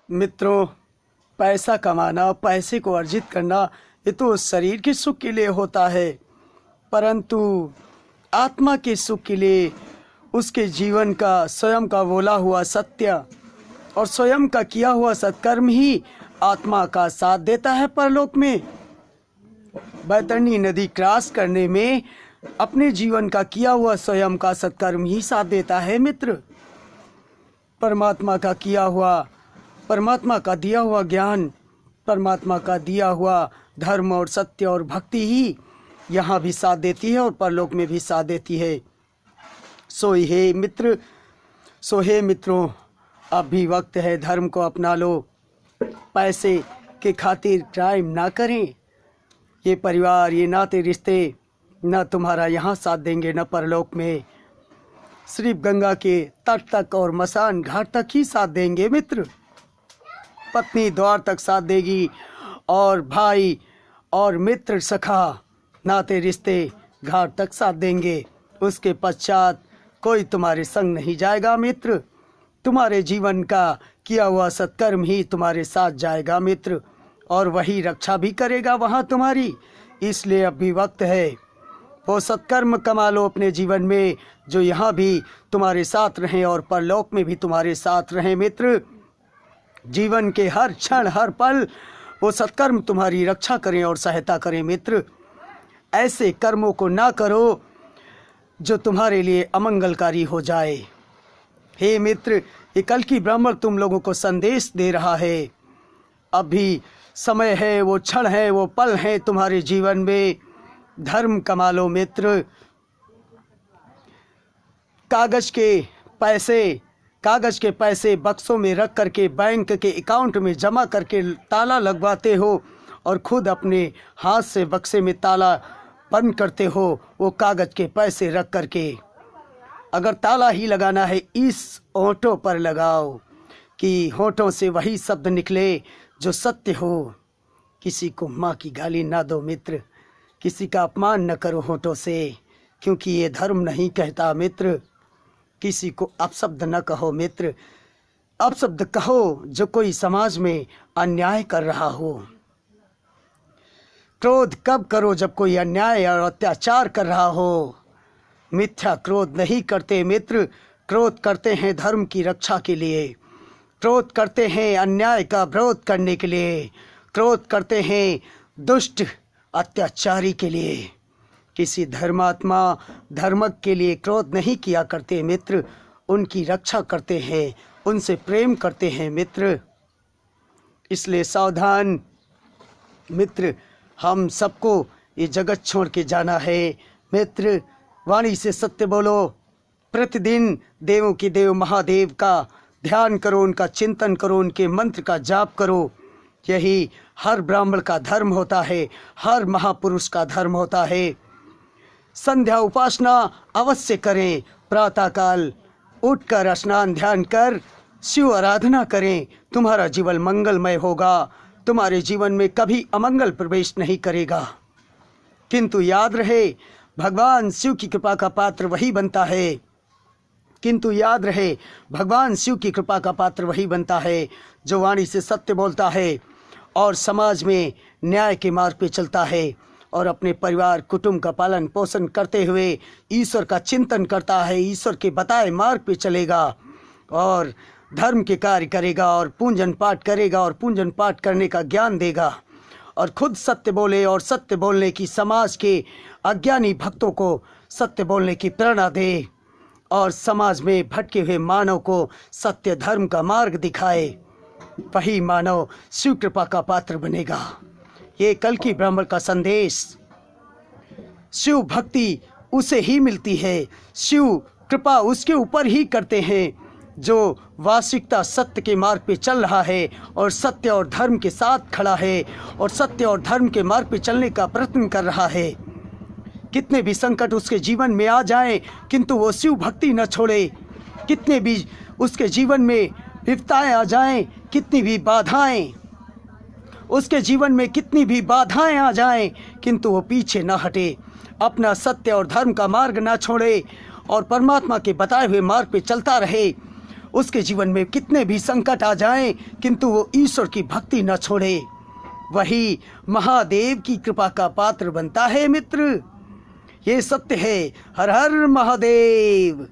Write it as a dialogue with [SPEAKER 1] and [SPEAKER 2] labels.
[SPEAKER 1] मित्रों, पैसा कमाना, पैसे को अर्जित करना ये तो शरीर के सुख के लिए होता है, परंतु आत्मा के सुख के लिए उसके जीवन का स्वयं का बोला हुआ सत्य और स्वयं का किया हुआ सत्कर्म ही आत्मा का साथ देता है। परलोक में बैतरणी नदी क्रॉस करने में अपने जीवन का किया हुआ स्वयं का सत्कर्म ही साथ देता है। मित्र, परमात्मा का किया हुआ, परमात्मा का दिया हुआ ज्ञान, परमात्मा का दिया हुआ धर्म और सत्य और भक्ति ही यहाँ भी साथ देती है और परलोक में भी साथ देती है। सो हे मित्रों, अब भी वक्त है, धर्म को अपना लो। पैसे के खातिर क्राइम ना करें। ये परिवार, ये नाते रिश्ते न तुम्हारा यहाँ साथ देंगे न परलोक में। सिर्फ गंगा के तट तक और मसान घाट तक ही साथ देंगे। मित्र, पत्नी द्वार तक साथ देगी और भाई और मित्र सखा नाते रिश्ते घाट तक साथ देंगे। उसके पश्चात कोई तुम्हारे संग नहीं जाएगा। मित्र, तुम्हारे जीवन का किया हुआ सत्कर्म ही तुम्हारे साथ जाएगा। मित्र, और वही रक्षा भी करेगा वहाँ तुम्हारी। इसलिए अब भी वक्त है, वो सत्कर्म कमा लो अपने जीवन में, जो यहाँ भी तुम्हारे साथ रहें और परलोक में भी तुम्हारे साथ रहें। मित्र, जीवन के हर क्षण हर पल वो सत्कर्म तुम्हारी रक्षा करें और सहायता करें। मित्र, ऐसे कर्मों को ना करो जो तुम्हारे लिए अमंगलकारी हो जाए। हे मित्र, ये कल की ब्राह्मण तुम लोगों को संदेश दे रहा है। अभी समय है, वो क्षण है, वो पल है तुम्हारे जीवन में, धर्म कमा लो। मित्र, कागज के पैसे बक्सों में रख करके बैंक के अकाउंट में जमा करके ताला लगवाते हो और खुद अपने हाथ से बक्से में ताला बंद करते हो। वो कागज के पैसे रख करके अगर ताला ही लगाना है, इस होठों पर लगाओ कि होठों से वही शब्द निकले जो सत्य हो। किसी को माँ की गाली ना दो। मित्र, किसी का अपमान न करो होठों से, क्योंकि ये धर्म नहीं कहता। मित्र, किसी को अपशब्द न कहो। मित्र, अपशब्द कहो जो कोई समाज में अन्याय कर रहा हो। क्रोध कब करो? जब कोई अन्याय और अत्याचार कर रहा हो। मिथ्या क्रोध नहीं करते। मित्र, क्रोध करते हैं धर्म की रक्षा के लिए, क्रोध करते हैं अन्याय का विरोध करने के लिए, क्रोध करते हैं दुष्ट अत्याचारी के लिए। किसी धर्मात्मा धर्मक के लिए क्रोध नहीं किया करते। मित्र, उनकी रक्षा करते हैं, उनसे प्रेम करते हैं। मित्र, इसलिए सावधान। मित्र, हम सबको ये जगत छोड़ के जाना है। मित्र, वाणी से सत्य बोलो। प्रतिदिन देवों के देव महादेव का ध्यान करो, उनका चिंतन करो, उनके मंत्र का जाप करो। यही हर ब्राह्मण का धर्म होता है, हर महापुरुष का धर्म होता है। संध्या उपासना अवश्य करें। प्रातःकाल उठकर स्नान ध्यान कर शिव आराधना करें। तुम्हारा जीवन मंगलमय होगा, तुम्हारे जीवन में कभी अमंगल प्रवेश नहीं करेगा। किंतु याद रहे, भगवान शिव की कृपा का पात्र वही बनता है। किंतु याद रहे, भगवान शिव की कृपा का पात्र वही बनता है जो वाणी से सत्य बोलता है और समाज में न्याय के मार्ग पे चलता है और अपने परिवार कुटुंब का पालन पोषण करते हुए ईश्वर का चिंतन करता है, ईश्वर के बताए मार्ग पे चलेगा और धर्म के कार्य करेगा और पूजन पाठ करेगा और पूजन पाठ करने का ज्ञान देगा और खुद सत्य बोले और सत्य बोलने की समाज के अज्ञानी भक्तों को सत्य बोलने की प्रेरणा दे और समाज में भटके हुए मानव को सत्य धर्म का मार्ग दिखाए। वही मानव शिव कृपा का पात्र बनेगा। ये कल की ब्राह्मण का संदेश। शिव भक्ति उसे ही मिलती है, शिव कृपा उसके ऊपर ही करते हैं जो वास्तविकता सत्य के मार्ग पे चल रहा है और सत्य और धर्म के साथ खड़ा है और सत्य और धर्म के मार्ग पे चलने का प्रयत्न कर रहा है। कितने भी संकट उसके जीवन में आ जाएं, किंतु वो शिव भक्ति न छोड़े। कितने भी उसके जीवन में विपदाएं आ जाएं, कितनी भी बाधाएं उसके जीवन में कितनी भी बाधाएं आ जाएं, किंतु वो पीछे न हटे, अपना सत्य और धर्म का मार्ग न छोड़े और परमात्मा के बताए हुए मार्ग पे चलता रहे। उसके जीवन में कितने भी संकट आ जाएं, किंतु वो ईश्वर की भक्ति न छोड़े, वही महादेव की कृपा का पात्र बनता है मित्र। ये सत्य है। हर हर महादेव।